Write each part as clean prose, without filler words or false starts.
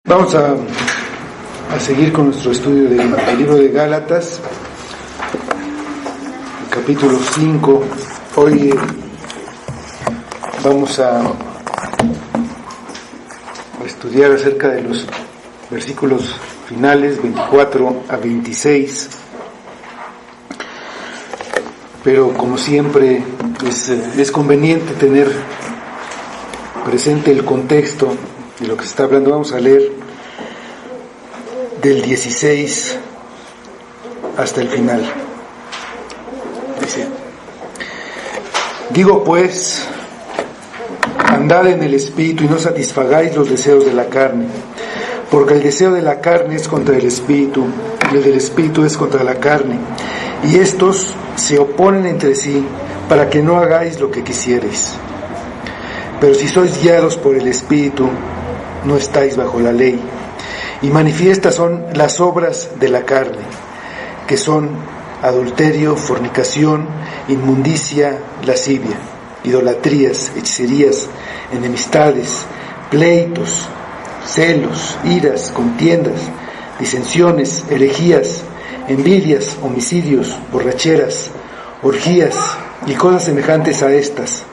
Vamos a seguir con nuestro estudio del libro de Gálatas, el capítulo 5. Hoy vamos a estudiar acerca de los versículos finales 24 a 26. Pero como siempre es conveniente tener presente el contexto de lo que se está hablando. Vamos a leer del 16 hasta el final. Dice: digo pues, andad en el Espíritu y no satisfagáis los deseos de la carne, porque el deseo de la carne es contra el Espíritu, y el del Espíritu es contra la carne, y estos se oponen entre sí, para que no hagáis lo que quisierais. Pero si sois guiados por el Espíritu, no estáis bajo la ley. Y manifiestas son las obras de la carne, que son adulterio, fornicación, inmundicia, lascivia, idolatrías, hechicerías, enemistades, pleitos, celos, iras, contiendas, disensiones, herejías, envidias, homicidios, borracheras, orgías y cosas semejantes a estas,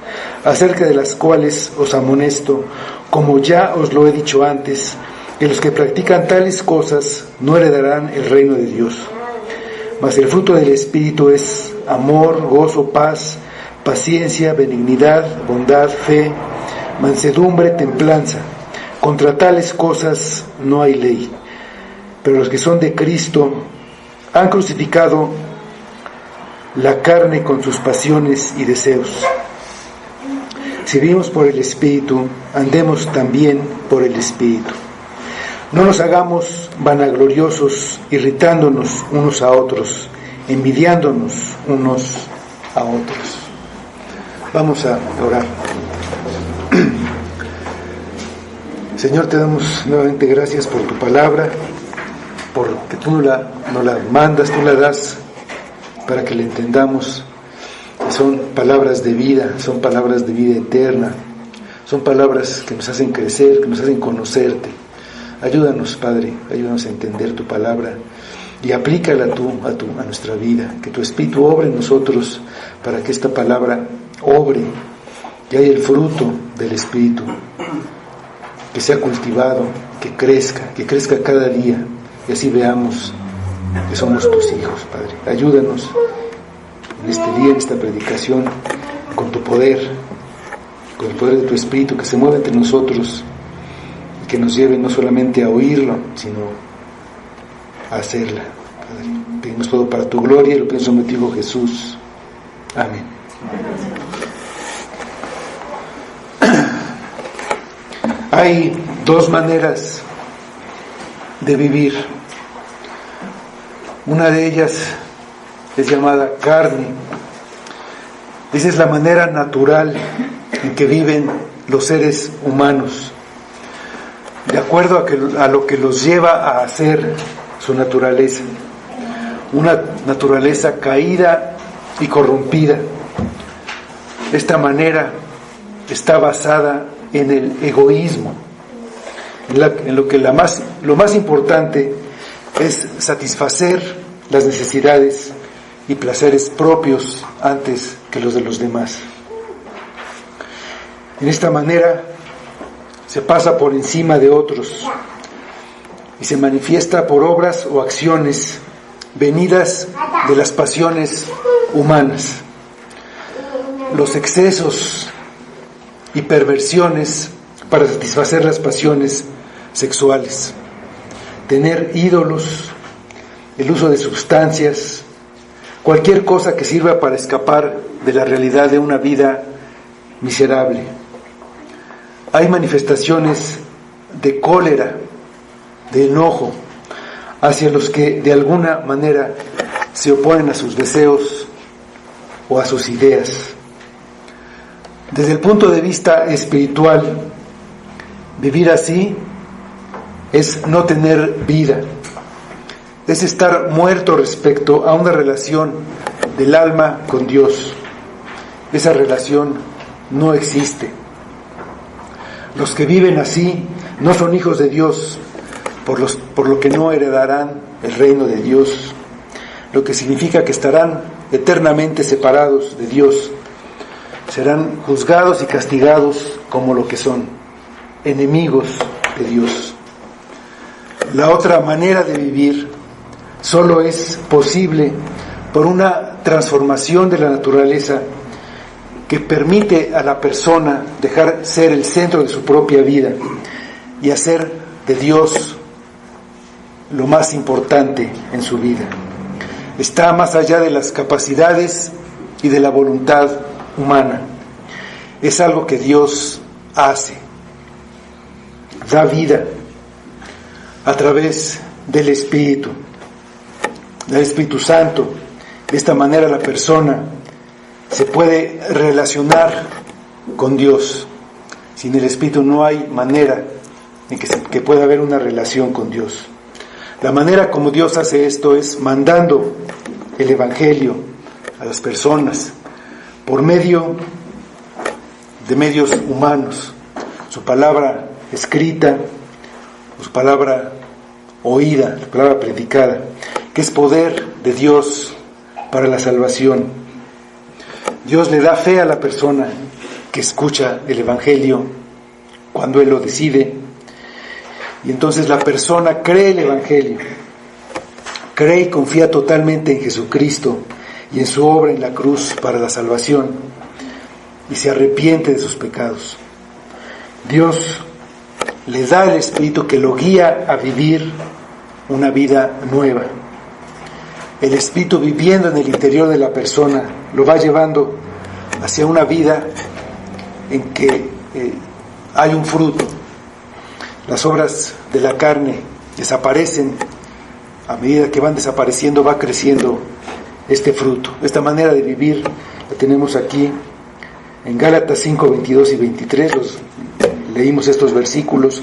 acerca de las cuales os amonesto, como ya os lo he dicho antes, que los que practican tales cosas no heredarán el reino de Dios. Mas el fruto del Espíritu es amor, gozo, paz, paciencia, benignidad, bondad, fe, mansedumbre, templanza. Contra tales cosas no hay ley. Pero los que son de Cristo han crucificado la carne con sus pasiones y deseos. Si vivimos por el Espíritu, andemos también por el Espíritu. No nos hagamos vanagloriosos, irritándonos unos a otros, envidiándonos unos a otros. Vamos a orar. Señor, te damos nuevamente gracias por tu palabra, porque tú no la mandas, tú la das para que la entendamos. Son palabras de vida, son palabras de vida eterna, son palabras que nos hacen crecer, que nos hacen conocerte. Ayúdanos, Padre, ayúdanos a entender tu palabra y aplícala tú a nuestra vida, que tu Espíritu obre en nosotros para que esta palabra obre, que haya el fruto del Espíritu, que sea cultivado, que crezca cada día, y así veamos que somos tus hijos, Padre. Ayúdanos en este día, en esta predicación, con tu poder, con el poder de tu Espíritu que se mueve entre nosotros y que nos lleve no solamente a oírlo, sino a hacerla. Padre, pedimos todo para tu gloria y lo pienso en tu Hijo Jesús. Amén. Hay dos maneras de vivir. Una de ellas es llamada carne. Esa es la manera natural en que viven los seres humanos, de acuerdo a lo que los lleva a hacer su naturaleza. Una naturaleza caída y corrompida. Esta manera está basada en el egoísmo, en lo que lo más importante es satisfacer las necesidades y placeres propios antes que los de los demás. En esta manera se pasa por encima de otros y se manifiesta por obras o acciones venidas de las pasiones humanas. Los excesos y perversiones para satisfacer las pasiones sexuales, tener ídolos, el uso de sustancias, cualquier cosa que sirva para escapar de la realidad de una vida miserable. Hay manifestaciones de cólera, de enojo, hacia los que de alguna manera se oponen a sus deseos o a sus ideas. Desde el punto de vista espiritual, vivir así es no tener vida, es estar muerto respecto a una relación del alma con Dios. Esa relación no existe. Los que viven así no son hijos de Dios, por lo que no heredarán el reino de Dios, lo que significa que estarán eternamente separados de Dios, serán juzgados y castigados como lo que son, enemigos de Dios. La otra manera de vivir solo es posible por una transformación de la naturaleza que permite a la persona dejar ser el centro de su propia vida y hacer de Dios lo más importante en su vida. Está más allá de las capacidades y de la voluntad humana. Es algo que Dios hace, da vida a través del Espíritu Santo. De esta manera la persona se puede relacionar con Dios. Sin el Espíritu no hay manera en que pueda haber una relación con Dios. La manera como Dios hace esto es mandando el Evangelio a las personas por medio de medios humanos, su palabra escrita, su palabra oída, su palabra predicada, que es poder de Dios para la salvación. Dios le da fe a la persona que escucha el Evangelio cuando Él lo decide, y entonces la persona cree el Evangelio, cree y confía totalmente en Jesucristo y en su obra en la cruz para la salvación, y se arrepiente de sus pecados. Dios le da el Espíritu que lo guía a vivir una vida nueva. El Espíritu, viviendo en el interior de la persona, lo va llevando hacia una vida en que hay un fruto. Las obras de la carne desaparecen. A medida que van desapareciendo, va creciendo este fruto. Esta manera de vivir la tenemos aquí en Gálatas 5, 22 y 23. Leímos estos versículos.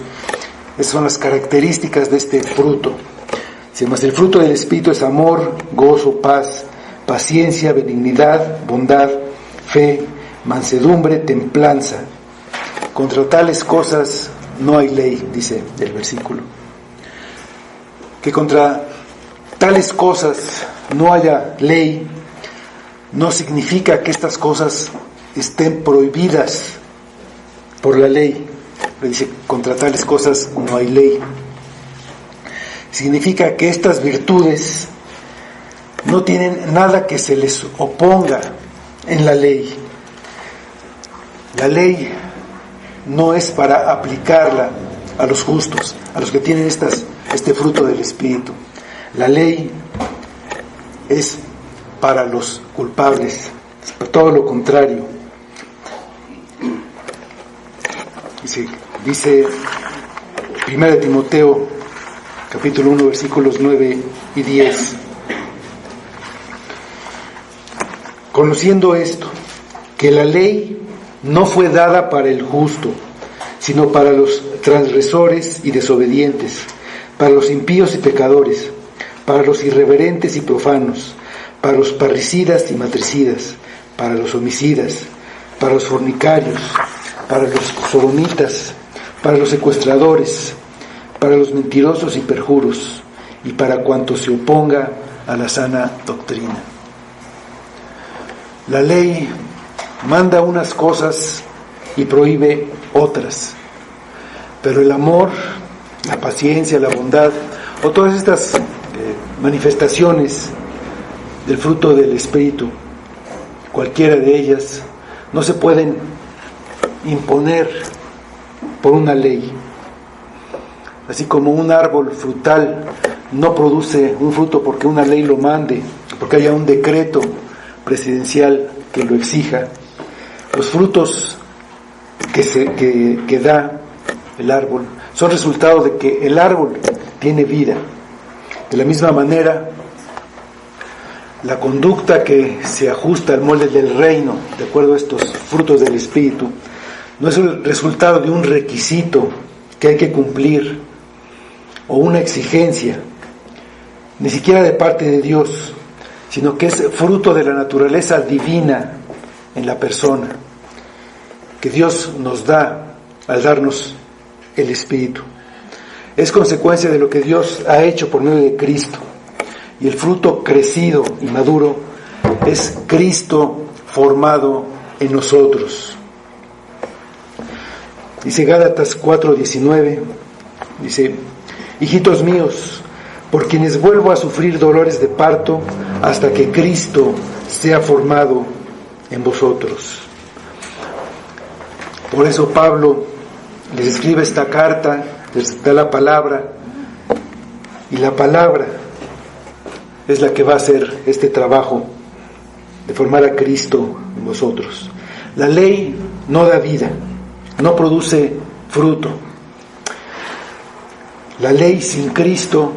Esas son las características de este fruto. Mas el fruto del Espíritu es amor, gozo, paz, paciencia, benignidad, bondad, fe, mansedumbre, templanza. Contra tales cosas no hay ley, dice el versículo. Que contra tales cosas no haya ley no significa que estas cosas estén prohibidas por la ley. Dice, contra tales cosas no hay ley. Significa que estas virtudes no tienen nada que se les oponga en la ley. La ley no es para aplicarla a los justos, a los que tienen este fruto del Espíritu. La ley es para los culpables, todo lo contrario. Dice 1 Timoteo capítulo 1, versículos 9 y 10. Conociendo esto, que la ley no fue dada para el justo, sino para los transgresores y desobedientes, para los impíos y pecadores, para los irreverentes y profanos, para los parricidas y matricidas, para los homicidas, para los fornicarios, para los sodomitas, para los secuestradores, para los mentirosos y perjuros, y para cuanto se oponga a la sana doctrina. La ley manda unas cosas y prohíbe otras, pero el amor, la paciencia, la bondad, o todas estas manifestaciones del fruto del Espíritu, cualquiera de ellas, no se pueden imponer por una ley. Así como un árbol frutal no produce un fruto porque una ley lo mande, porque haya un decreto presidencial que lo exija, los frutos que da el árbol son resultado de que el árbol tiene vida. De la misma manera, la conducta que se ajusta al molde del reino, de acuerdo a estos frutos del Espíritu, no es el resultado de un requisito que hay que cumplir o una exigencia, ni siquiera de parte de Dios, sino que es fruto de la naturaleza divina en la persona, que Dios nos da al darnos el Espíritu. es consecuencia de lo que Dios ha hecho por medio de Cristo. Y el fruto crecido y maduro es Cristo formado en nosotros. Dice Gálatas 4:19, dice: hijitos míos, por quienes vuelvo a sufrir dolores de parto hasta que Cristo sea formado en vosotros. Por eso Pablo les escribe esta carta, les da la palabra, y la palabra es la que va a hacer este trabajo de formar a Cristo en vosotros. La ley no da vida, no produce fruto. La ley sin Cristo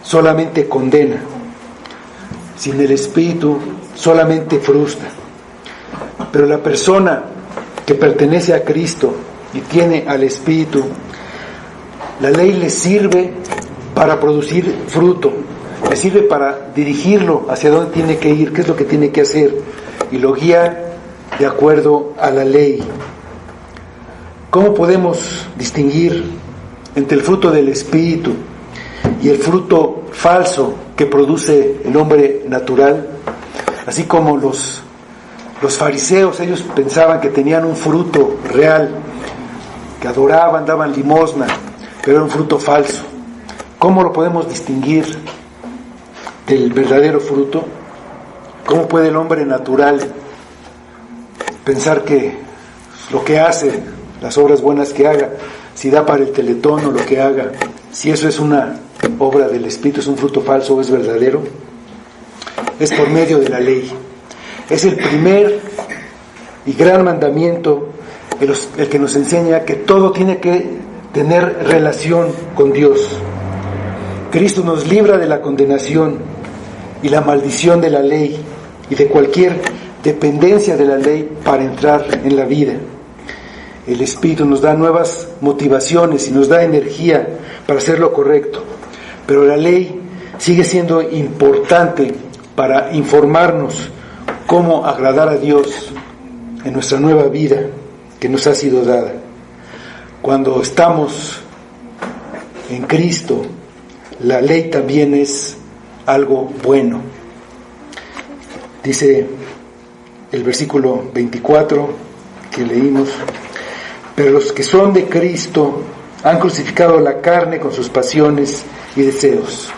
solamente condena, sin el Espíritu solamente frustra. Pero la persona que pertenece a Cristo y tiene al Espíritu, la ley le sirve para producir fruto, le sirve para dirigirlo hacia dónde tiene que ir, qué es lo que tiene que hacer, y lo guía de acuerdo a la ley. ¿Cómo podemos distinguir entre el fruto del Espíritu y el fruto falso que produce el hombre natural? Así como los fariseos, ellos pensaban que tenían un fruto real, que adoraban, daban limosna, pero era un fruto falso. ¿Cómo lo podemos distinguir del verdadero fruto? ¿Cómo puede el hombre natural pensar que lo que hace, las obras buenas que haga, si da para el Teletón o lo que haga, si eso es una obra del Espíritu, es un fruto falso o es verdadero? Es por medio de la ley. Es el primer y gran mandamiento, el que nos enseña que todo tiene que tener relación con Dios. Cristo nos libra de la condenación y la maldición de la ley y de cualquier dependencia de la ley para entrar en la vida. El Espíritu nos da nuevas motivaciones y nos da energía para hacer lo correcto, pero la ley sigue siendo importante para informarnos cómo agradar a Dios en nuestra nueva vida que nos ha sido dada. Cuando estamos en Cristo, la ley también es algo bueno. Dice el versículo 24 que leímos: pero los que son de Cristo han crucificado la carne con sus pasiones y deseos.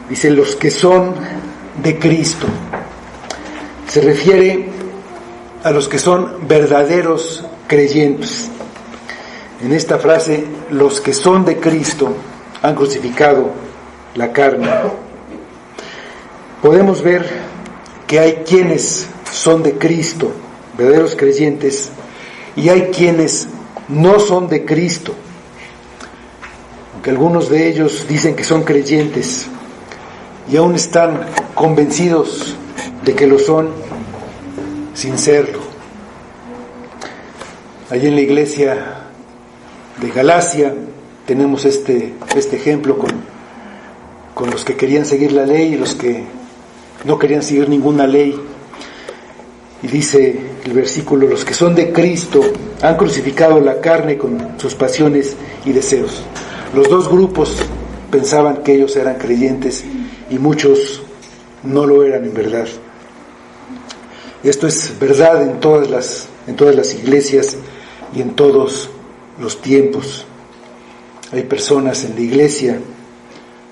Dice los que son de Cristo. Se refiere a los que son verdaderos creyentes. En esta frase, los que son de Cristo han crucificado la carne. Podemos ver que hay quienes son de Cristo, verdaderos creyentes, y hay quienes no son de Cristo, aunque algunos de ellos dicen que son creyentes y aún están convencidos de que lo son sin serlo. Allí en la iglesia de Galacia tenemos este ejemplo con los que querían seguir la ley y los que no querían seguir ninguna ley. Y dice el versículo: los que son de Cristo han crucificado la carne con sus pasiones y deseos. Los dos grupos pensaban que ellos eran creyentes y muchos no lo eran en verdad. Esto es verdad en todas las iglesias y en todos los tiempos. Hay personas en la iglesia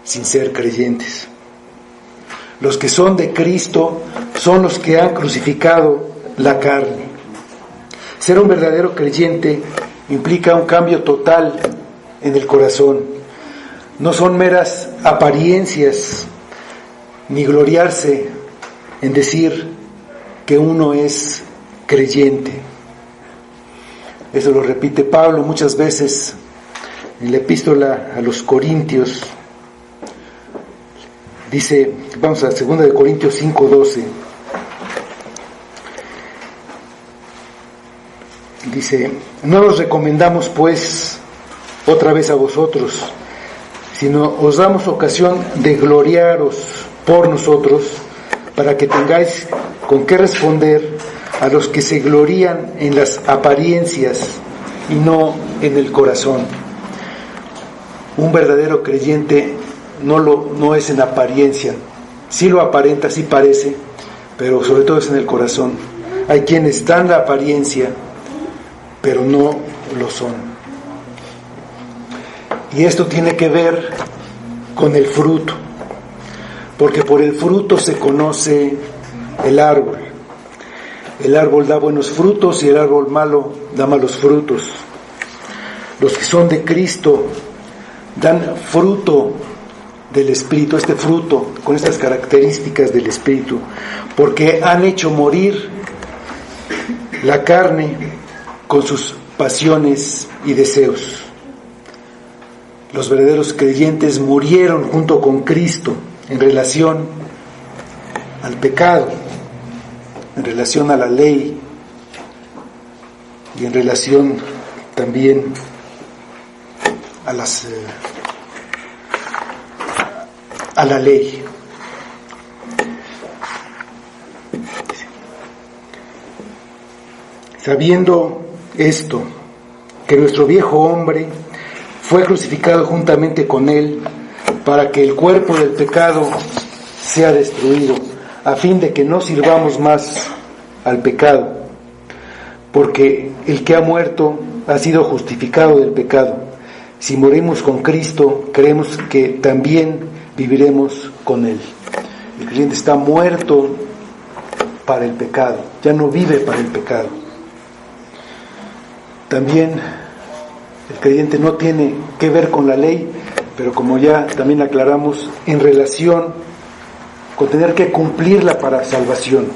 sin ser creyentes. Los que son de Cristo son los que han crucificado la carne. Ser un verdadero creyente implica un cambio total en el corazón. No son meras apariencias, ni gloriarse en decir que uno es creyente. Eso lo repite Pablo muchas veces en la epístola a los Corintios. Dice, vamos a 2 de Corintios 5:12. Dice: no nos recomendamos pues otra vez a vosotros, sino os damos ocasión de gloriaros por nosotros, para que tengáis con qué responder a los que se glorían en las apariencias y no en el corazón. Un verdadero creyente no es en apariencia, sí lo aparenta, sí parece, pero sobre todo es en el corazón. Hay quienes dan la apariencia, pero no lo son. Y esto tiene que ver con el fruto, porque por el fruto se conoce el árbol. El árbol da buenos frutos y el árbol malo da malos frutos. Los que son de Cristo dan fruto del Espíritu, este fruto con estas características del Espíritu, porque han hecho morir la carne con sus pasiones y deseos. Los verdaderos creyentes murieron junto con Cristo en relación al pecado, en relación a la ley y en relación también a la ley. Sabiendo esto, que nuestro viejo hombre fue crucificado juntamente con él, para que el cuerpo del pecado sea destruido, a fin de que no sirvamos más al pecado, porque el que ha muerto ha sido justificado del pecado. Si morimos con Cristo, creemos que también viviremos con Él. El creyente está muerto para el pecado, ya no vive para el pecado. También el creyente no tiene que ver con la ley, pero como ya también aclaramos, en relación con tener que cumplirla para salvación.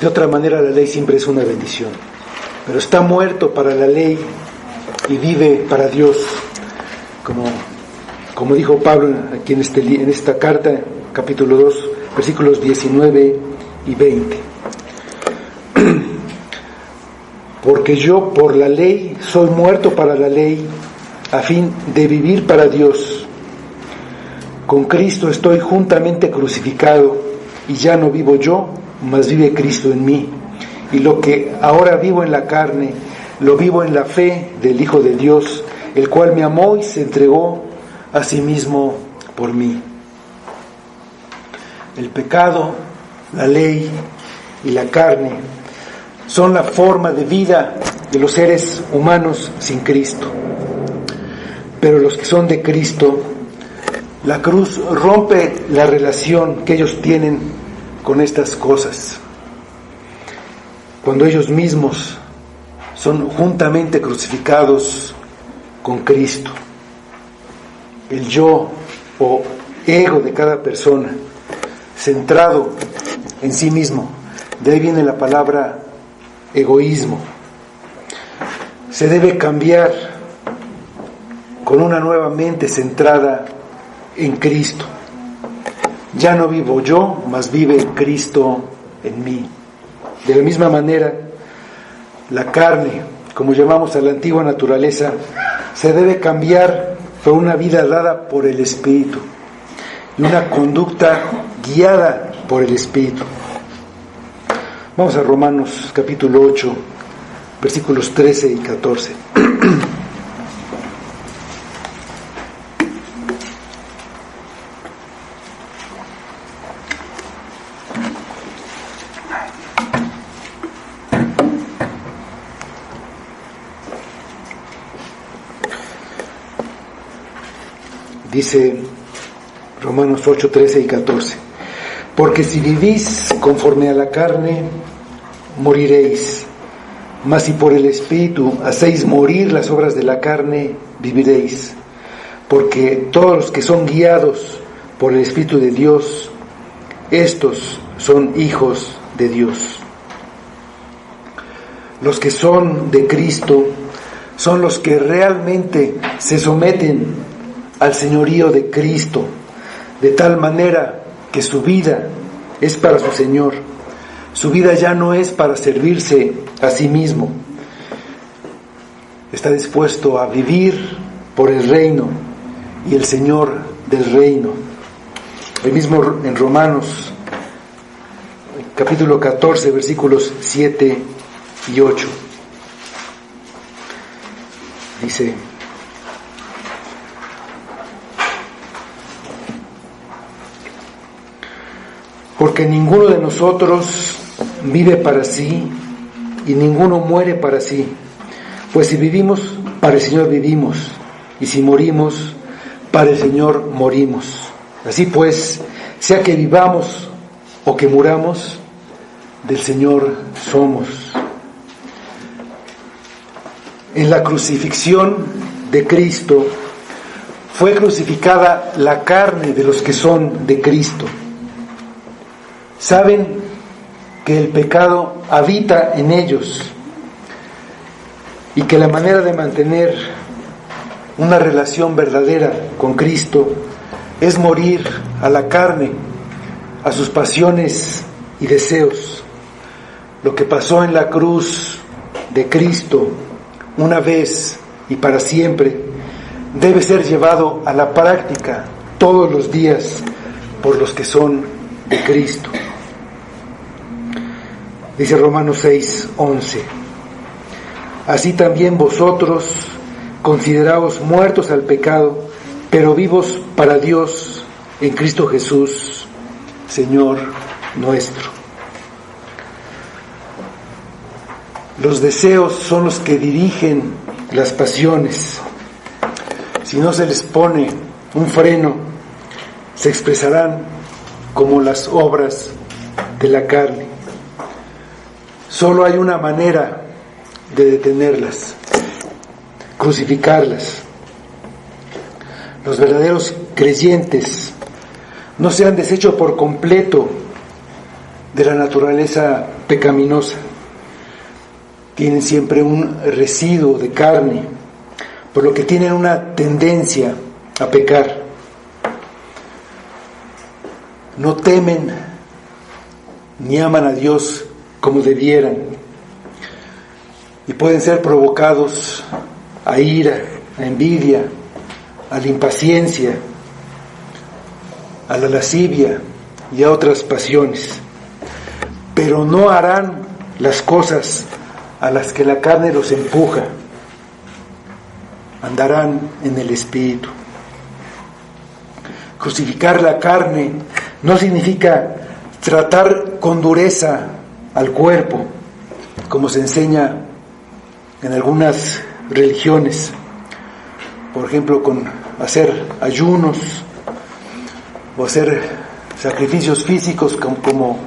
De otra manera, la ley siempre es una bendición, pero está muerto para la ley y vive para Dios, como dijo Pablo aquí en esta carta, capítulo 2, versículos 19 y 20. Porque yo por la ley soy muerto para la ley, a fin de vivir para Dios. Con Cristo estoy juntamente crucificado, y ya no vivo yo, mas vive Cristo en mí. Y lo que ahora vivo en la carne, lo vivo en la fe del Hijo de Dios, el cual me amó y se entregó a sí mismo por mí. El pecado, la ley y la carne son la forma de vida de los seres humanos sin Cristo. Pero los que son de Cristo, la cruz rompe la relación que ellos tienen con estas cosas. Cuando ellos mismos son juntamente crucificados con Cristo. El yo o ego de cada persona, centrado en sí mismo, de ahí viene la palabra egoísmo, se debe cambiar con una nueva mente centrada en Cristo. Ya no vivo yo, mas vive Cristo en mí. De la misma manera, la carne, como llamamos a la antigua naturaleza, se debe cambiar por una vida dada por el Espíritu y una conducta guiada por el Espíritu. Vamos a Romanos capítulo 8, versículos 13 y 14. Dice Romanos 8, 13 y 14: porque si vivís conforme a la carne, moriréis, mas si por el Espíritu hacéis morir las obras de la carne, viviréis. Porque todos los que son guiados por el Espíritu de Dios, estos son hijos de Dios. Los que son de Cristo son los que realmente se someten al señorío de Cristo, de tal manera que su vida es para su Señor. Su vida ya no es para servirse a sí mismo. Está dispuesto a vivir por el reino y el Señor del reino. El mismo en Romanos, capítulo 14, versículos 7 y 8. dice: porque ninguno de nosotros vive para sí y ninguno muere para sí. Pues si vivimos, para el Señor vivimos, y si morimos, para el Señor morimos. Así pues, sea que vivamos o que muramos, del Señor somos. En la crucifixión de Cristo fue crucificada la carne de los que son de Cristo. Saben que el pecado habita en ellos y que la manera de mantener una relación verdadera con Cristo es morir a la carne, a sus pasiones y deseos. Lo que pasó en la cruz de Cristo una vez y para siempre debe ser llevado a la práctica todos los días por los que son de Cristo. Dice Romanos 6:11: así también vosotros consideraos muertos al pecado, pero vivos para Dios en Cristo Jesús, Señor nuestro. Los deseos son los que dirigen las pasiones. Si no se les pone un freno, se expresarán como las obras de la carne. Solo hay una manera de detenerlas: crucificarlas. Los verdaderos creyentes no se han deshecho por completo de la naturaleza pecaminosa. Tienen siempre un residuo de carne, por lo que tienen una tendencia a pecar. No temen ni aman a Dios como debieran, y pueden ser provocados a ira, a envidia, a la impaciencia, a la lascivia y a otras pasiones, pero no harán las cosas a las que la carne los empuja. Andarán en el Espíritu. Crucificar la carne no significa tratar con dureza al cuerpo, como se enseña en algunas religiones, por ejemplo con hacer ayunos o hacer sacrificios físicos como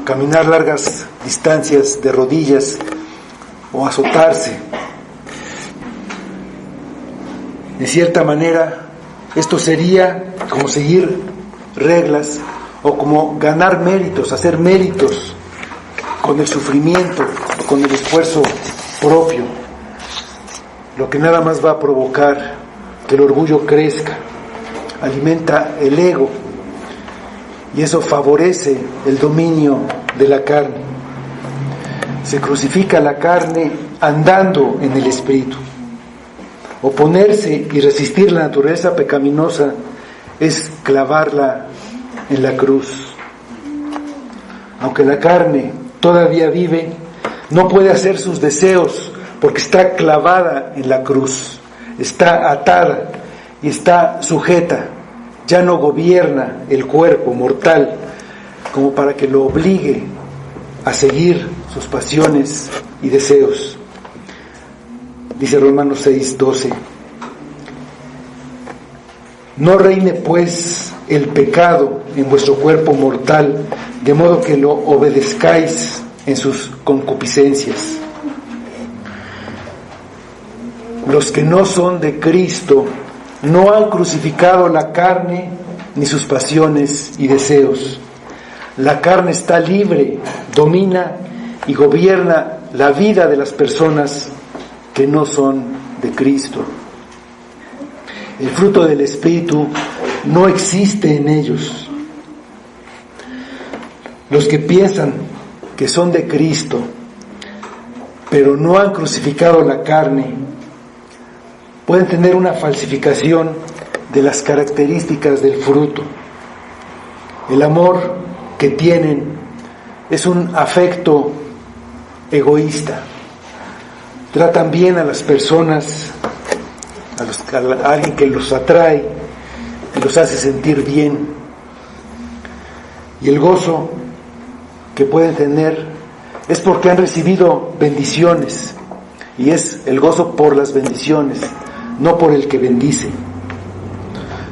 caminar largas distancias de rodillas o azotarse. De cierta manera, esto sería como seguir reglas o como ganar méritos, hacer méritos con el sufrimiento, con el esfuerzo propio, lo que nada más va a provocar que el orgullo crezca, alimenta el ego, y eso favorece el dominio de la carne. Se crucifica la carne andando en el Espíritu. Oponerse y resistir la naturaleza pecaminosa es clavarla en la cruz. Aunque la carne todavía vive, no puede hacer sus deseos porque está clavada en la cruz, está atada y está sujeta. Ya no gobierna el cuerpo mortal como para que lo obligue a seguir sus pasiones y deseos. Dice Romanos 6:12: no reine pues el pecado en vuestro cuerpo mortal, de modo que lo obedezcáis en sus concupiscencias. Los que no son de Cristo no han crucificado la carne ni sus pasiones y deseos. La carne está libre, domina y gobierna la vida de las personas que no son de Cristo. El fruto del Espíritu no existe en ellos. Los que piensan que son de Cristo, pero no han crucificado la carne, pueden tener una falsificación de las características del fruto. El amor que tienen es un afecto egoísta. Tratan bien a las personas a alguien que los atrae y los hace sentir bien. Y el gozo que pueden tener es porque han recibido bendiciones, y es el gozo por las bendiciones, no por el que bendice.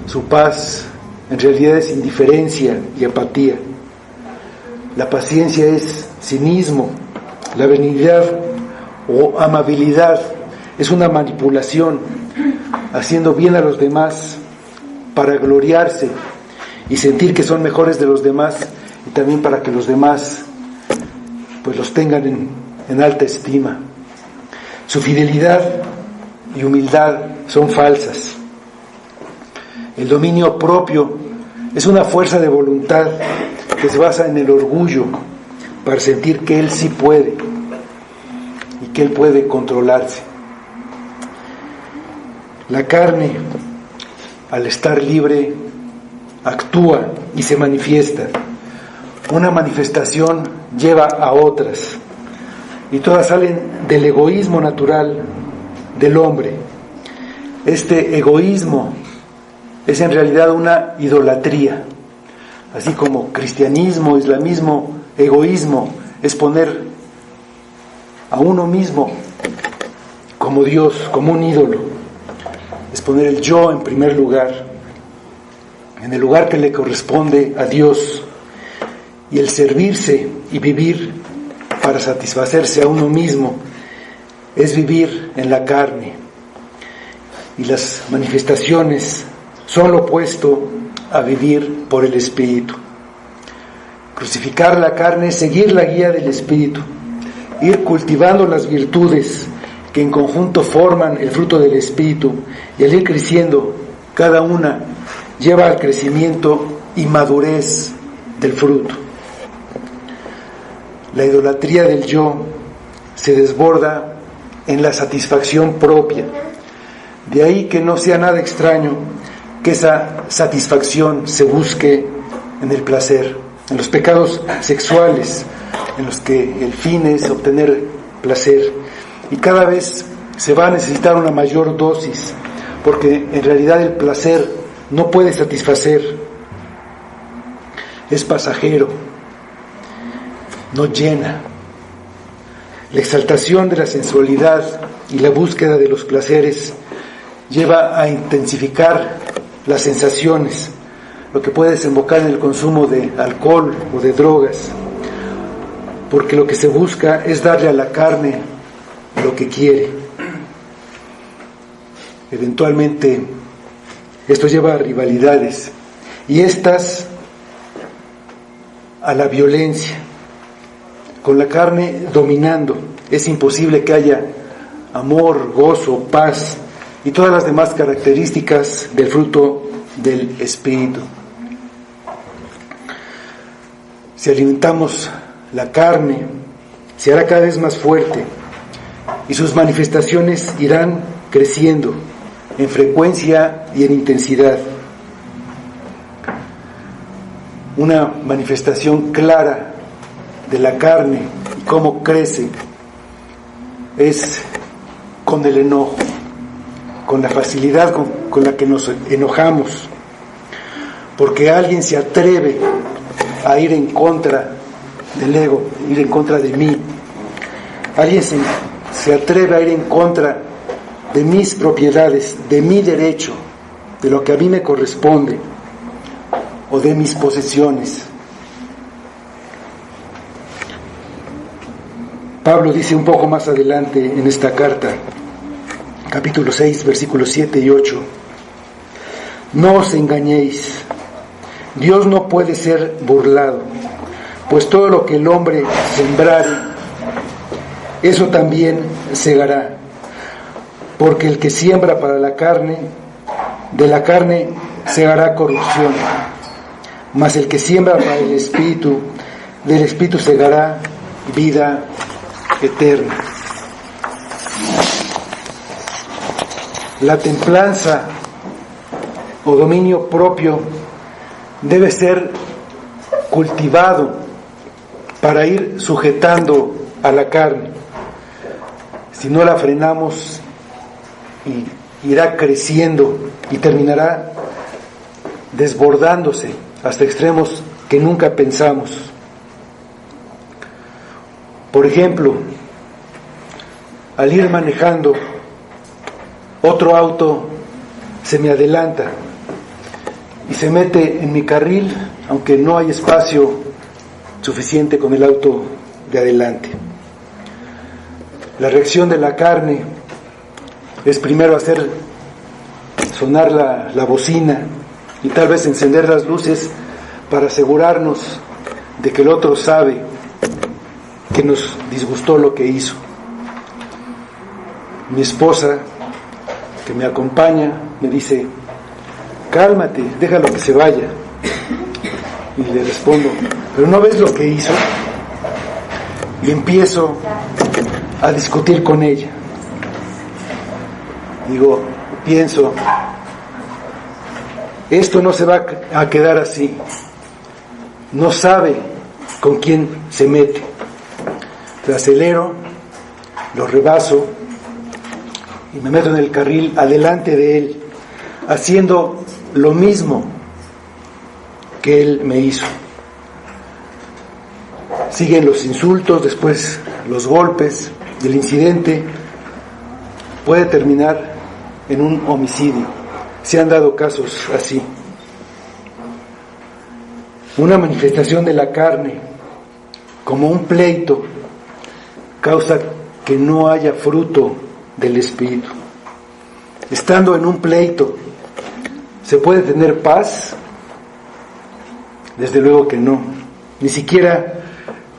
Su paz en realidad es indiferencia y apatía. La paciencia es cinismo. La benignidad o amabilidad es una manipulación, haciendo bien a los demás para gloriarse y sentir que son mejores de los demás, y también para que los demás pues los tengan en alta estima. Su fidelidad y humildad son falsas. El dominio propio es una fuerza de voluntad que se basa en el orgullo para sentir que él sí puede y que él puede controlarse. La carne, al estar libre, actúa y se manifiesta. Una manifestación lleva a otras, y todas salen del egoísmo natural del hombre. Este egoísmo es en realidad una idolatría, así como cristianismo, islamismo, egoísmo es poner a uno mismo como Dios, como un ídolo, es poner el yo en primer lugar, en el lugar que le corresponde a Dios, y el servirse y vivir para satisfacerse a uno mismo es vivir en la carne, y las manifestaciones son lo opuesto a vivir por el Espíritu. Crucificar la carne es seguir la guía del Espíritu, ir cultivando las virtudes que en conjunto forman el fruto del Espíritu, y al ir creciendo, cada una lleva al crecimiento y madurez del fruto. La idolatría del yo se desborda en la satisfacción propia. De ahí que no sea nada extraño que esa satisfacción se busque en el placer, en los pecados sexuales, en los que el fin es obtener placer. Y cada vez se va a necesitar una mayor dosis, porque en realidad el placer no puede satisfacer, es pasajero, no llena. La exaltación de la sensualidad y la búsqueda de los placeres lleva a intensificar las sensaciones, lo que puede desembocar en el consumo de alcohol o de drogas, porque lo que se busca es darle a la carne lo que quiere. Eventualmente esto lleva a rivalidades, y estas a la violencia. Con la carne dominando, es imposible que haya amor, gozo, paz y todas las demás características del fruto del Espíritu. Si alimentamos la carne, se hará cada vez más fuerte, y sus manifestaciones irán creciendo en frecuencia y en intensidad. Una manifestación clara de la carne y cómo crece es con el enojo, con la facilidad con la que nos enojamos, porque alguien se atreve a ir en contra del ego, ir en contra de mí. Alguien se atreve a ir en contra de mis propiedades, de mi derecho, de lo que a mí me corresponde, o de mis posesiones. Pablo dice un poco más adelante en esta carta, capítulo 6, versículos 7 y 8, no os engañéis, Dios no puede ser burlado, pues todo lo que el hombre sembrare, eso también segará, porque el que siembra para la carne, de la carne segará corrupción, mas el que siembra para el Espíritu, del Espíritu segará vida eterna. La templanza o dominio propio debe ser cultivado para ir sujetando a la carne. Si no la frenamos y irá creciendo y terminará desbordándose hasta extremos que nunca pensamos. Por ejemplo, al ir manejando, otro auto se me adelanta y se mete en mi carril, aunque no hay espacio suficiente con el auto de adelante. La reacción de la carne es primero hacer sonar la bocina y tal vez encender las luces para asegurarnos de que el otro sabe que nos disgustó lo que hizo. Mi esposa, que me acompaña, me dice: cálmate, déjalo que se vaya. Y le respondo: ¿pero no ves lo que hizo? Y empiezo a discutir con ella. Pienso, esto no se va a quedar así. No sabe con quién se mete. Lo acelero, lo rebaso y me meto en el carril adelante de él, haciendo lo mismo que él me hizo. Siguen los insultos, después los golpes, y el incidente puede terminar en un homicidio. Se han dado casos así. Una manifestación de la carne, como un pleito, causa que no haya fruto del Espíritu. Estando en un pleito, ¿se puede tener paz? Desde luego que no. Ni siquiera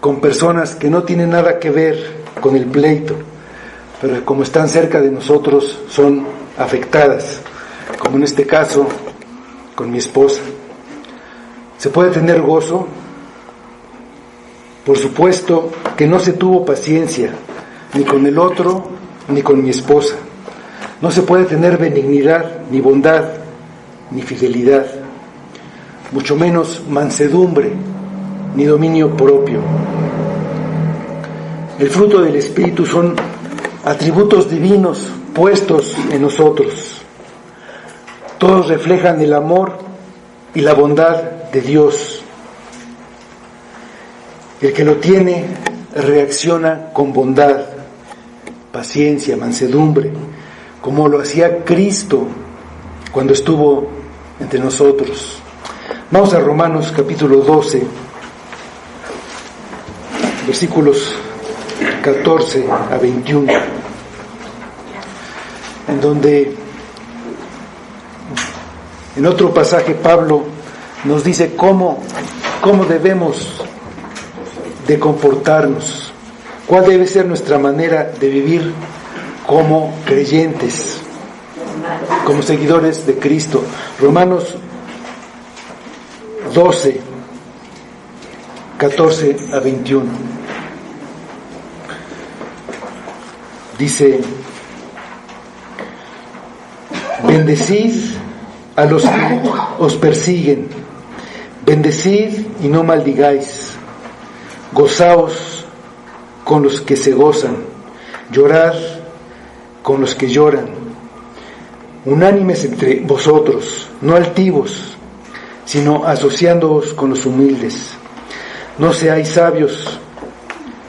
con personas que no tienen nada que ver con el pleito, pero como están cerca de nosotros, son afectadas, como en este caso con mi esposa. ¿Se puede tener gozo? Por supuesto que no se tuvo paciencia, ni con el otro, ni con mi esposa. No se puede tener benignidad, ni bondad, ni fidelidad, mucho menos mansedumbre, ni dominio propio. El fruto del Espíritu son atributos divinos puestos en nosotros. Todos reflejan el amor y la bondad de Dios. El que lo tiene reacciona con bondad, paciencia, mansedumbre, como lo hacía Cristo cuando estuvo entre nosotros. Vamos a Romanos capítulo 12, versículos 14 a 21, en donde en otro pasaje Pablo nos dice cómo debemos de comportarnos, cuál debe ser nuestra manera de vivir como creyentes, como seguidores de Cristo. Romanos 12, 14 a 21. Dice: bendecid a los que os persiguen, bendecid y no maldigáis, gozaos con los que se gozan, llorad con los que lloran, unánimes entre vosotros, no altivos, sino asociándoos con los humildes. No seáis sabios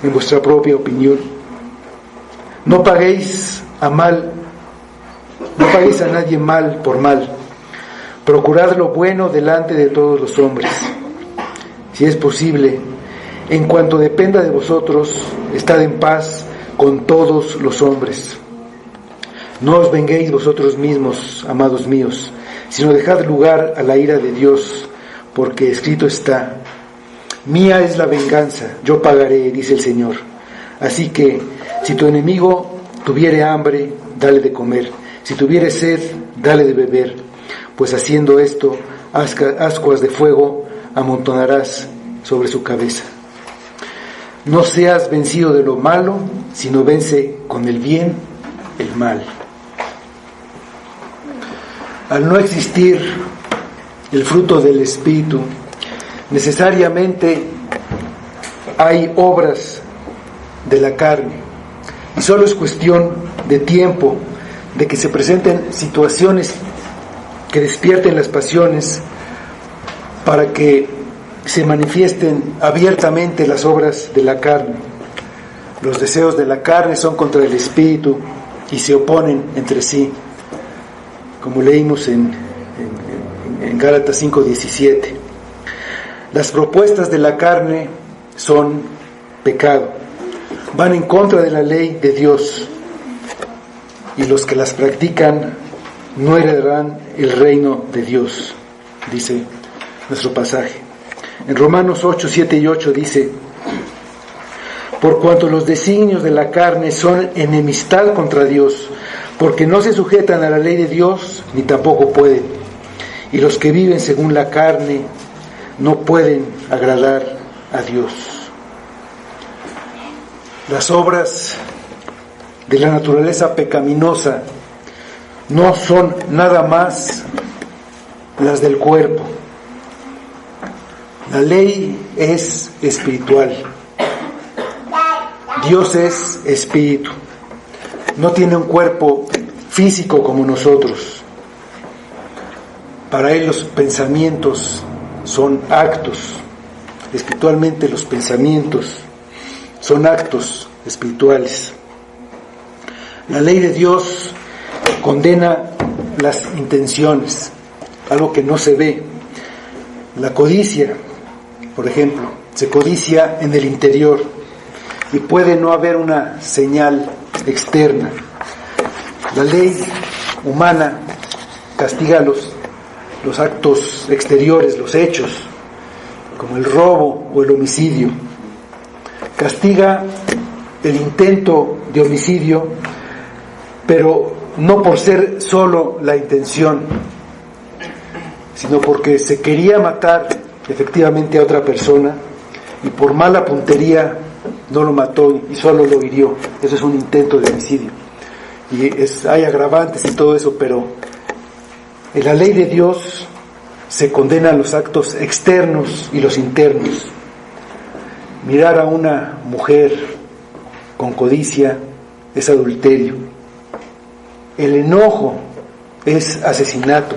en vuestra propia opinión. No paguéis a nadie mal por mal. Procurad lo bueno delante de todos los hombres. Si es posible, en cuanto dependa de vosotros, estad en paz con todos los hombres. No os venguéis vosotros mismos, amados míos, sino dejad lugar a la ira de Dios, porque escrito está: mía es la venganza, yo pagaré, dice el Señor. Así que, si tu enemigo tuviere hambre, dale de comer; si tuviere sed, dale de beber, pues haciendo esto, ascuas de fuego amontonarás sobre su cabeza. No seas vencido de lo malo, sino vence con el bien el mal. Al no existir el fruto del Espíritu, necesariamente hay obras de la carne, y solo es cuestión de tiempo de que se presenten situaciones que despierten las pasiones para que se manifiesten abiertamente las obras de la carne. Los deseos de la carne son contra el espíritu y se oponen entre sí, como leímos en Gálatas 5:17. Las propuestas de la carne son pecado, van en contra de la ley de Dios, y los que las practican no heredarán el reino de Dios, dice nuestro pasaje. En Romanos 8, 7 y 8 dice: por cuanto los designios de la carne son enemistad contra Dios, porque no se sujetan a la ley de Dios, ni tampoco pueden. Y los que viven según la carne no pueden agradar a Dios. Las obras de la naturaleza pecaminosa no son nada más las del cuerpo. La ley es espiritual. Dios es espíritu. No tiene un cuerpo físico como nosotros. Para Él los pensamientos son actos. Espiritualmente los pensamientos son actos espirituales. La ley de Dios condena las intenciones, algo que no se ve. La codicia, por ejemplo, se codicia en el interior y puede no haber una señal externa. La ley humana castiga los actos exteriores, los hechos, como el robo o el homicidio. Castiga el intento de homicidio, pero no por ser solo la intención, sino porque se quería matar efectivamente a otra persona y por mala puntería no lo mató y solo lo hirió. Eso es un intento de homicidio. Y hay agravantes y todo eso, pero en la ley de Dios se condenan los actos externos y los internos. Mirar a una mujer con codicia es adulterio. El enojo es asesinato.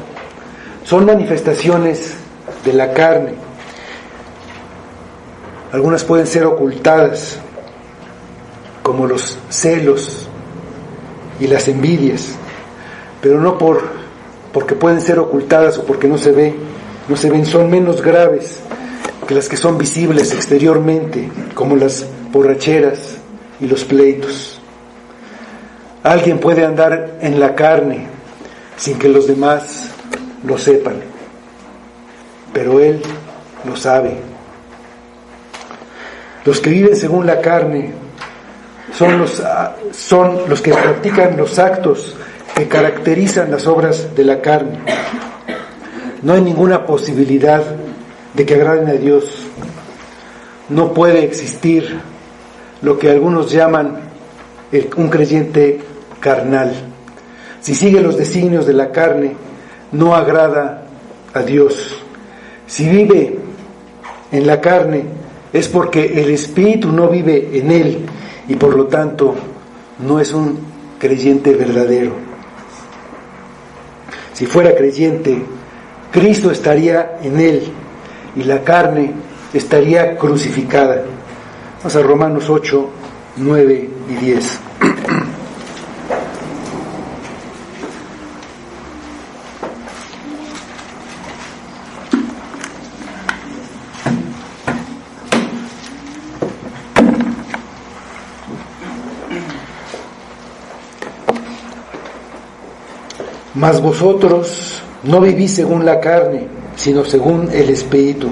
Son manifestaciones de la carne. Algunas pueden ser ocultadas, como los celos y las envidias, pero no porque pueden ser ocultadas o porque no se ven, son menos graves que las que son visibles exteriormente, como las borracheras y los pleitos. Alguien puede andar en la carne sin que los demás lo sepan, pero Él lo sabe. Los que viven según la carne son los que practican los actos que caracterizan las obras de la carne. No hay ninguna posibilidad de que agraden a Dios. No puede existir lo que algunos llaman un creyente carnal. Si sigue los designios de la carne, no agrada a Dios. Si vive en la carne, es porque el Espíritu no vive en él y por lo tanto no es un creyente verdadero. Si fuera creyente, Cristo estaría en él y la carne estaría crucificada. Vamos a Romanos 8, 9 y 10. Mas vosotros no vivís según la carne, sino según el Espíritu,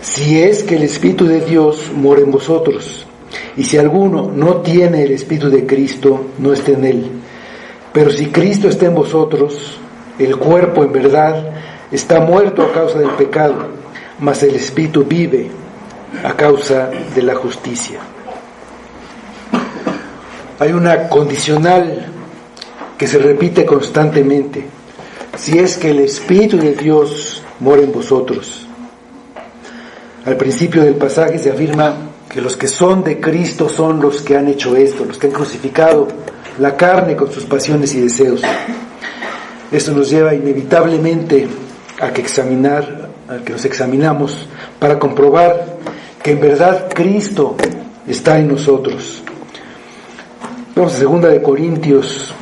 si es que el Espíritu de Dios mora en vosotros. Y si alguno no tiene el Espíritu de Cristo, no está en él. Pero si Cristo está en vosotros, el cuerpo en verdad está muerto a causa del pecado, mas el Espíritu vive a causa de la justicia. Hay una condicional que se repite constantemente: si es que el Espíritu de Dios mora en vosotros. Al principio del pasaje se afirma que los que son de Cristo son los que han hecho esto, los que han crucificado la carne con sus pasiones y deseos. Esto nos lleva inevitablemente a que nos examinamos para comprobar que en verdad Cristo está en nosotros. Vamos a 2 de Corintios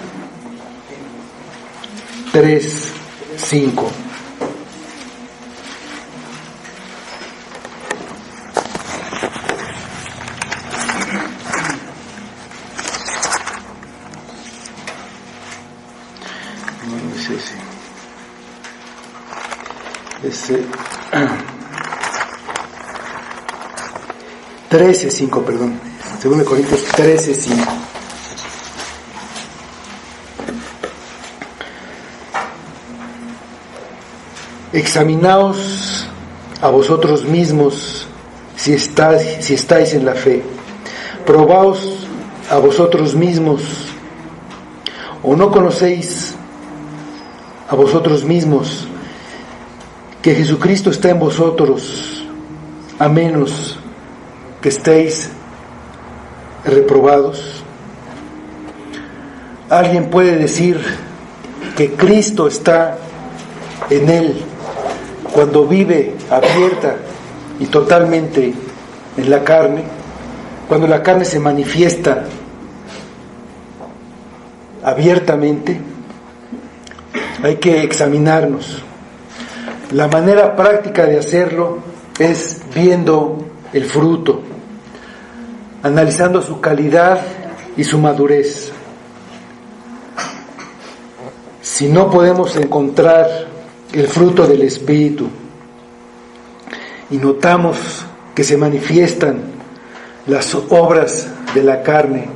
3, 5. Ese 13:5, perdón. 2 Corintios 13:5. Examinaos a vosotros mismos si estáis en la fe. Probaos a vosotros mismos, o no conocéis a vosotros mismos que Jesucristo está en vosotros, a menos que estéis reprobados. Alguien puede decir que Cristo está en él cuando vive abierta y totalmente en la carne, cuando la carne se manifiesta abiertamente. Hay que examinarnos. La manera práctica de hacerlo es viendo el fruto, analizando su calidad y su madurez. Si no podemos encontrar el fruto del Espíritu y notamos que se manifiestan las obras de la carne,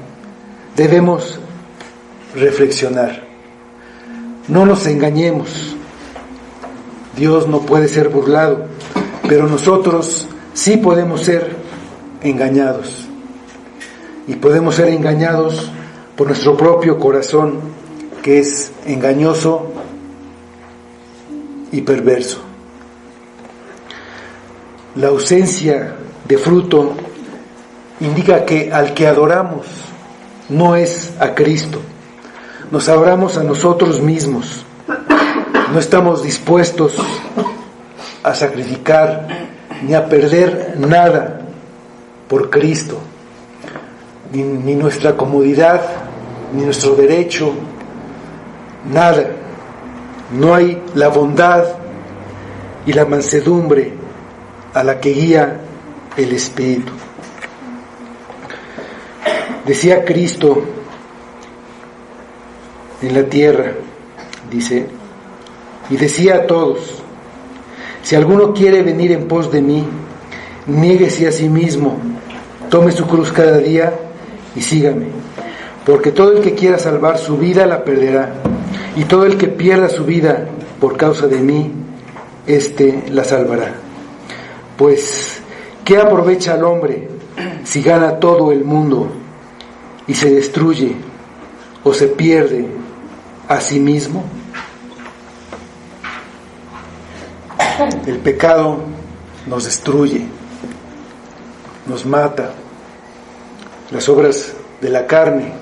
debemos reflexionar. No nos engañemos. Dios no puede ser burlado, pero nosotros sí podemos ser engañados. Y podemos ser engañados por nuestro propio corazón, que es engañoso y perverso. La ausencia de fruto indica que al que adoramos no es a Cristo. Nos adoramos a nosotros mismos. No estamos dispuestos a sacrificar ni a perder nada por Cristo, ni nuestra comodidad, ni nuestro derecho, nada. No hay la bondad y la mansedumbre a la que guía el Espíritu. Decía Cristo en la tierra, dice, y decía a todos: si alguno quiere venir en pos de mí, niéguese a sí mismo, tome su cruz cada día y sígame. Porque todo el que quiera salvar su vida la perderá, y todo el que pierda su vida por causa de mí, éste la salvará. Pues, ¿qué aprovecha al hombre si gana todo el mundo y se destruye o se pierde a sí mismo? El pecado nos destruye, nos mata. Las obras de la carne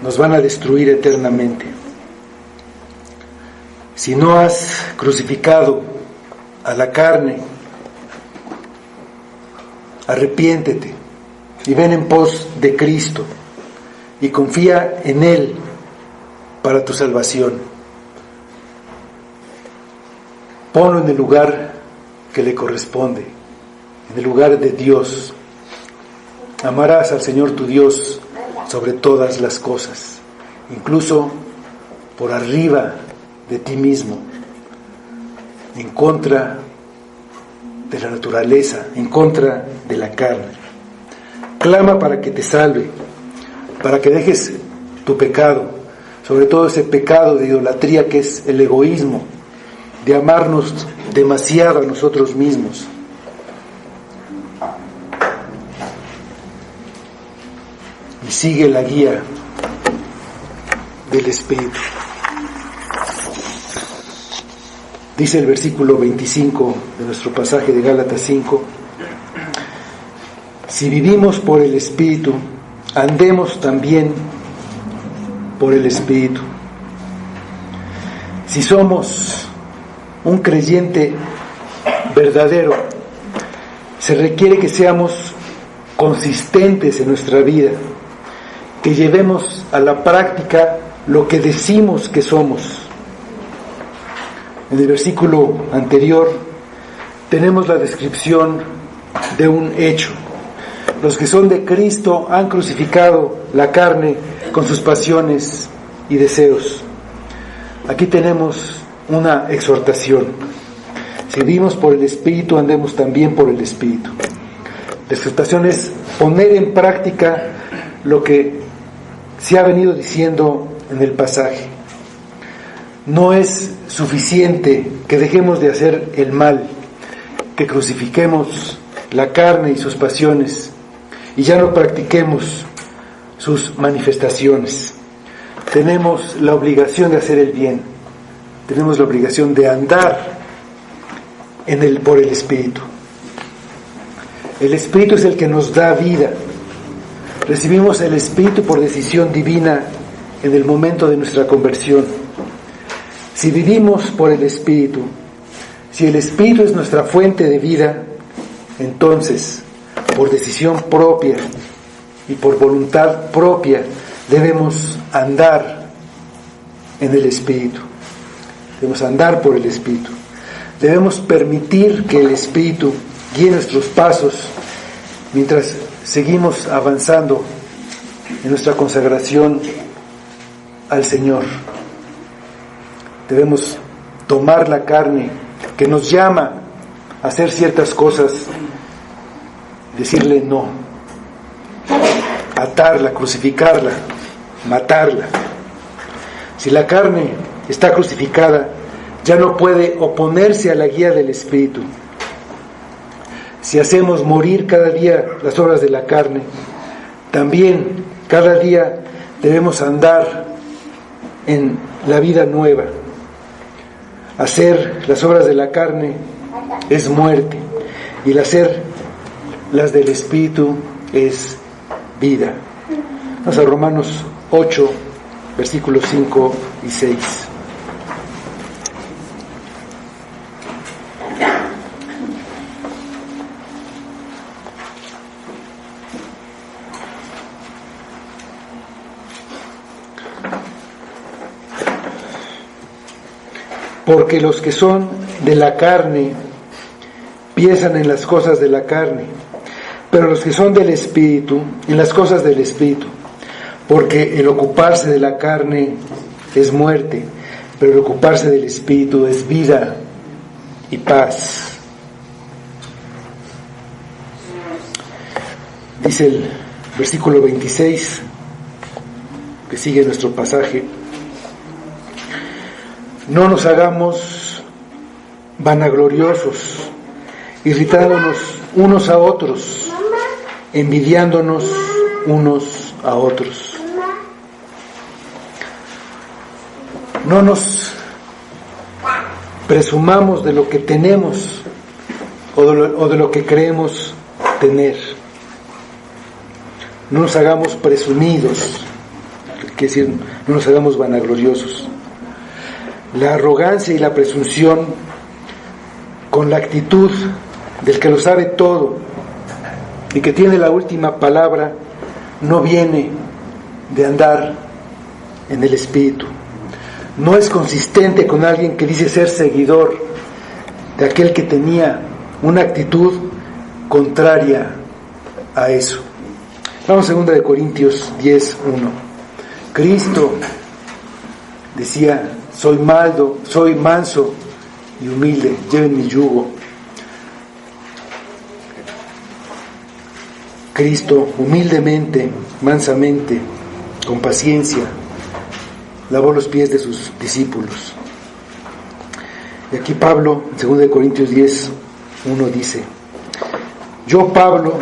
nos van a destruir eternamente. Si no has crucificado a la carne, arrepiéntete y ven en pos de Cristo y confía en Él para tu salvación. Ponlo en el lugar que le corresponde, en el lugar de Dios. Amarás al Señor tu Dios sobre todas las cosas, incluso por arriba de ti mismo, en contra de la naturaleza, en contra de la carne. Clama para que te salve, para que dejes tu pecado, sobre todo ese pecado de idolatría que es el egoísmo, de amarnos demasiado a nosotros mismos. Y sigue la guía del Espíritu. Dice el versículo 25 de nuestro pasaje de Gálatas 5: si vivimos por el Espíritu, andemos también por el Espíritu. Si somos un creyente verdadero, se requiere que seamos consistentes en nuestra vida, que llevemos a la práctica lo que decimos que somos. En el versículo anterior tenemos la descripción de un hecho. Los que son de Cristo han crucificado la carne con sus pasiones y deseos. Aquí tenemos una exhortación. Si vivimos por el Espíritu, andemos también por el Espíritu. La exhortación es poner en práctica lo que se ha venido diciendo en el pasaje. No es suficiente que dejemos de hacer el mal, que crucifiquemos la carne y sus pasiones y ya no practiquemos sus manifestaciones. Tenemos la obligación de hacer el bien, tenemos la obligación de andar por el Espíritu. El Espíritu es el que nos da vida. Recibimos el Espíritu por decisión divina en el momento de nuestra conversión. Si vivimos por el Espíritu, si el Espíritu es nuestra fuente de vida, entonces, por decisión propia y por voluntad propia, debemos andar en el Espíritu. Debemos andar por el Espíritu. Debemos permitir que el Espíritu guíe nuestros pasos mientras seguimos avanzando en nuestra consagración al Señor. Debemos tomar la carne que nos llama a hacer ciertas cosas, decirle no, atarla, crucificarla, matarla. Si la carne está crucificada, ya no puede oponerse a la guía del Espíritu. Si hacemos morir cada día las obras de la carne, también cada día debemos andar en la vida nueva. Hacer las obras de la carne es muerte, y el hacer las del Espíritu es vida. Vamos a Romanos 8, versículos 5 y 6. Porque los que son de la carne piensan en las cosas de la carne, pero los que son del Espíritu, en las cosas del Espíritu. Porque el ocuparse de la carne es muerte, pero el ocuparse del Espíritu es vida y paz. Dice el versículo 26, que sigue nuestro pasaje: no nos hagamos vanagloriosos, irritándonos unos a otros, envidiándonos unos a otros. No nos presumamos de lo que tenemos o de lo que creemos tener. No nos hagamos presumidos, quiere decir, no nos hagamos vanagloriosos. La arrogancia y la presunción, con la actitud del que lo sabe todo y que tiene la última palabra, no viene de andar en el Espíritu. No es consistente con alguien que dice ser seguidor de aquel que tenía una actitud contraria a eso. Vamos a 2 Corintios 10:1. Cristo decía: soy manso y humilde, lleven mi yugo. Cristo humildemente, mansamente, con paciencia, lavó los pies de sus discípulos. Y aquí Pablo, en 2 Corintios 10:1 dice: yo, Pablo,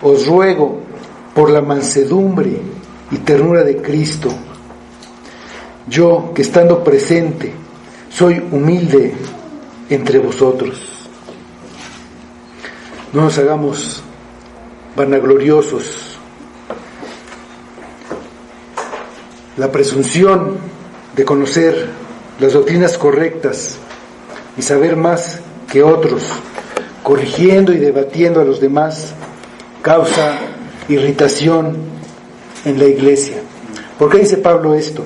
os ruego por la mansedumbre y ternura de Cristo, yo que estando presente soy humilde entre vosotros. No nos hagamos vanagloriosos. la presunción de conocer las doctrinas correctas y saber más que otros, corrigiendo y debatiendo a los demás, causa irritación en la iglesia. ¿Por qué dice Pablo esto?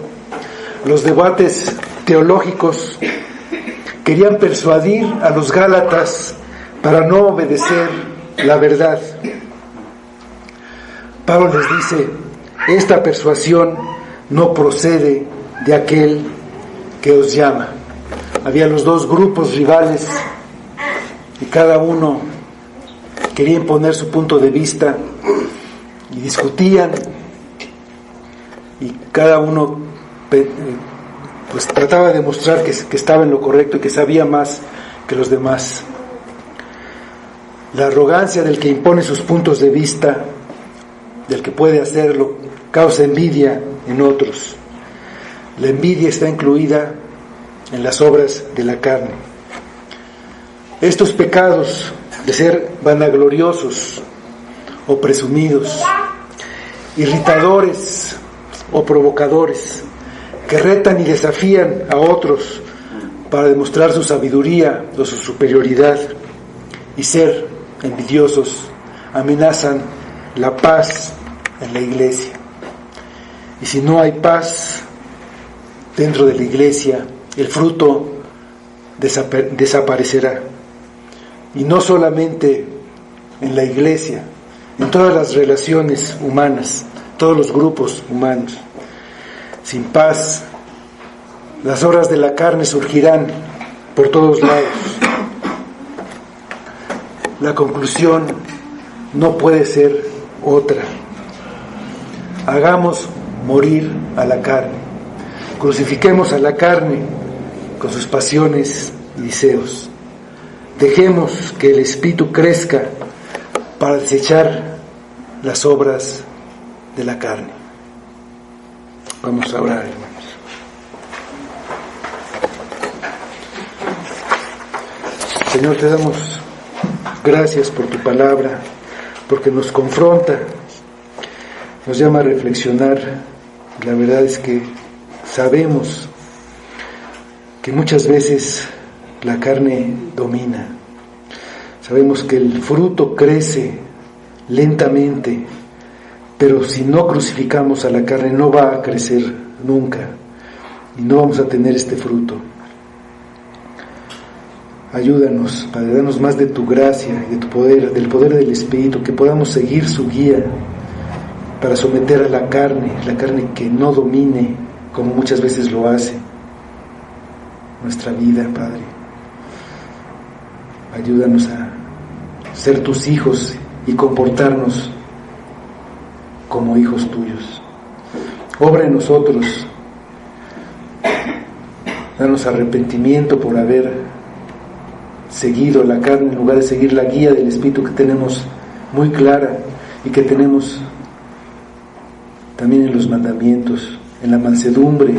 Los debates teológicos querían persuadir a los gálatas para no obedecer la verdad. Pablo les dice, esta persuasión no procede de aquel que os llama. Había los dos grupos rivales y cada uno quería imponer su punto de vista y discutían, y cada uno pues trataba de demostrar que estaba en lo correcto y que sabía más que los demás. La arrogancia del que impone sus puntos de vista, del que puede hacerlo, causa envidia en otros. La envidia está incluida en las obras de la carne. Estos pecados de ser vanagloriosos o presumidos, irritadores o provocadores, que retan y desafían a otros para demostrar su sabiduría o su superioridad y ser envidiosos, amenazan la paz en la iglesia. Y si no hay paz dentro de la iglesia, el fruto desaparecerá. Y no solamente en la iglesia, en todas las relaciones humanas, todos los grupos humanos. Sin paz, las obras de la carne surgirán por todos lados. La conclusión no puede ser otra. Hagamos morir a la carne. Crucifiquemos a la carne con sus pasiones y deseos. Dejemos que el Espíritu crezca para desechar las obras de la carne. Vamos a orar, hermanos. Señor, te damos gracias por tu palabra, porque nos confronta, nos llama a reflexionar. La verdad es que sabemos que muchas veces la carne domina. Sabemos que el fruto crece lentamente, pero si no crucificamos a la carne no va a crecer nunca y no vamos a tener este fruto. Ayúdanos, Padre, danos más de tu gracia y de tu poder, del poder del Espíritu, que podamos seguir su guía para someter a la carne que no domine como muchas veces lo hace nuestra vida, Padre. Ayúdanos a ser tus hijos y comportarnos como hijos tuyos. Obra en nosotros, danos arrepentimiento por haber seguido la carne en lugar de seguir la guía del Espíritu que tenemos muy clara y que tenemos también en los mandamientos, en la mansedumbre,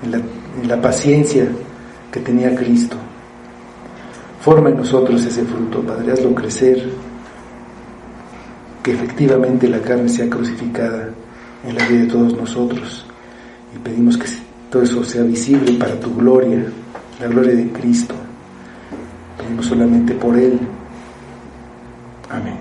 en la paciencia que tenía Cristo. Forma en nosotros ese fruto, Padre, hazlo crecer, que efectivamente la carne sea crucificada en la vida de todos nosotros, y pedimos que todo eso sea visible para tu gloria, la gloria de Cristo. Pedimos solamente por Él. Amén.